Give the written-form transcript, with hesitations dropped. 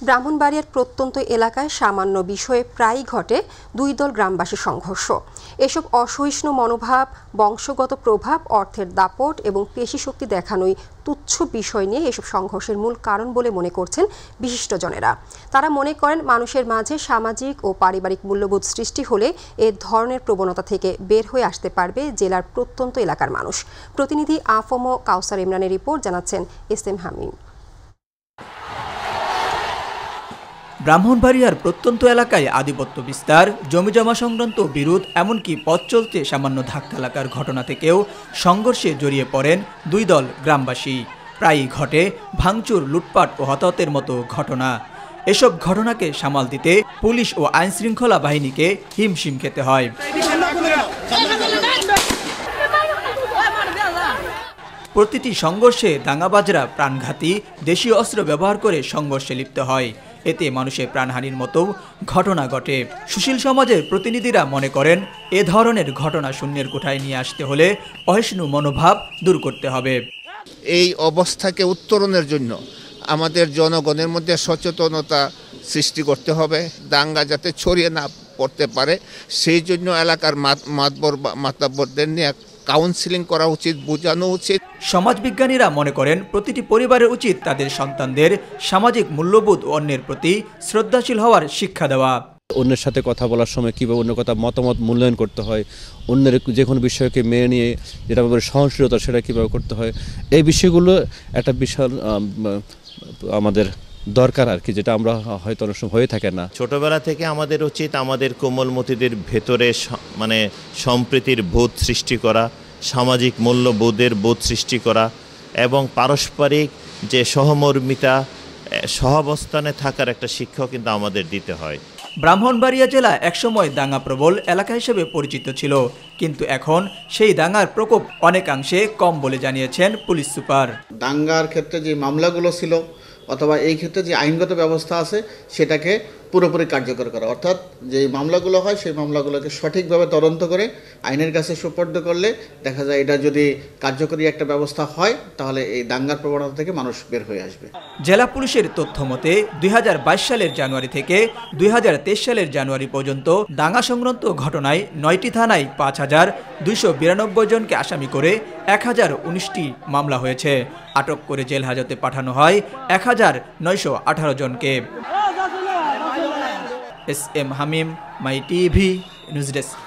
ব্রাহ্মণবাড়িয়ার প্রত্যন্ত এলাকায় সামান্য বিষয়ে প্রায়ই ঘটে দুই দল গ্রামবাসীর সংঘর্ষ। এসব অসহিষ্ণু মনোভাব, বংশগত প্রভাব, অর্থের দাপট এবং পেশিশক্তি দেখানোই তুচ্ছ বিষয় নিয়ে এসব সংঘর্ষের মূল কারণ বলে মনে করছেন বিশিষ্টজনেরা। তারা মনে করেন মানুষের মাঝে সামাজিক ও পারিবারিক মূল্যবোধ সৃষ্টি হলে এ ধরনের প্রবণতা থেকে বের হয়ে আসতে পারবে জেলার প্রত্যন্ত এলাকার মানুষ। প্রতিনিধি আফম কাউসার ইমরানের রিপোর্ট, জানাচ্ছেন এস.এম. হামিম। ব্রাহ্মণবাড়িয়ার প্রত্যন্ত এলাকায় আধিপত্য বিস্তার, জমিজমা সংক্রান্ত বিরোধ, এমনকি পথ চলতে সামান্য ধাক্কা লাগার ঘটনা থেকেও সংঘর্ষে জড়িয়ে পড়েন দুই দল গ্রামবাসী। প্রায়ই ঘটে ভাঙচুর, লুটপাট ও হতাহতের মতো ঘটনা। এসব ঘটনাকে সামাল দিতে পুলিশ ও আইনশৃঙ্খলা বাহিনীকে হিমশিম খেতে হয়। প্রতিটি সংঘর্ষে দাঙ্গাবাজরা প্রাণঘাতী দেশীয় অস্ত্র ব্যবহার করে সংঘর্ষে লিপ্ত হয়। এতে মানুষের প্রাণহানির মতো ঘটনা ঘটে। সুশীল সমাজের প্রতিনিধিরা মনে করেন এ ধরনের ঘটনা শূন্যের কোঠায় নিয়ে আসতে হলে অহিষ্ণু মনোভাব দূর করতে হবে। এই অবস্থাকে উত্তরণের জন্য আমাদের জনগণের মধ্যে সচেতনতা সৃষ্টি করতে হবে, দাঙ্গা যাতে ছড়িয়ে না পড়তে পারে সেই জন্য এলাকার মাতব্বরদের নিয়ে কাউন্সিলিং করা উচিত, বোঝানো উচিত। সমাজবিজ্ঞানীরা মনে করেন প্রতিটি পরিবারের উচিত তাদের সন্তানদের সামাজিক মূল্যবোধ ও অন্যের প্রতি শ্রদ্ধাশীল হওয়ার শিক্ষা দেওয়া। অন্যের সাথে কথা বলার সময় কীভাবে অন্য কথা মতামত মূল্যায়ন করতে হয়, অন্যের যে কোনো বিষয়কে মেনে নিয়ে যেটা ব্যাপারে সহনশীলতা সেটা কীভাবে করতে হয়, এই বিষয়গুলো একটা বিশাল আমাদের দরকার আর কি, যেটা আমরা হয়তো অনেক সময় হয়ে থাকে না। ছোটবেলা থেকে আমাদের উচিত আমাদের কোমলমতিদের ভেতরে সম্প্রীতির বোধ সৃষ্টি করা, সামাজিক মূল্যবোধের বোধ সৃষ্টি করা এবং পারস্পরিক যে সহমর্মিতা, সহাবস্থানে থাকার একটা শিক্ষা কিন্তু আমাদের দিতে হয়। ব্রাহ্মণবাড়িয়া জেলা একসময় দাঙ্গা প্রবল এলাকা হিসেবে পরিচিত ছিল, কিন্তু এখন সেই দাঙ্গার প্রকোপ অনেকাংশে কম বলে জানিয়েছেন পুলিশ সুপার। দাঙ্গার ক্ষেত্রে যে মামলাগুলো ছিল অথবা এই ক্ষেত্রে যে আইনগত ব্যবস্থা আছে সেটাকে পুরোপুরি কার্যকর করা, অর্থাৎ যে মামলাগুলো হয় সেই মামলাগুলোকে সঠিকভাবে তদন্ত করে আইনের কাছে সুপর্দ করলে দেখা যায় এটা যদি কার্যকরী একটা ব্যবস্থা হয় তাহলে এই দাঙ্গার প্রবণতা থেকে মানুষ বের হয়ে আসবে। জেলা পুলিশের তথ্য মতে 2022 সালের জানুয়ারি থেকে 2023 সালের জানুয়ারি পর্যন্ত দাঙ্গা সংক্রান্ত ঘটনায় 9টি থানায় 5292 জনকে আসামি করে 1019টি মামলা হয়েছে। আটক করে জেল হাজতে পাঠানো হয় 1918 জনকে। এস.এম. হামিম, মাই টিভি নিউজ ডেস্ক।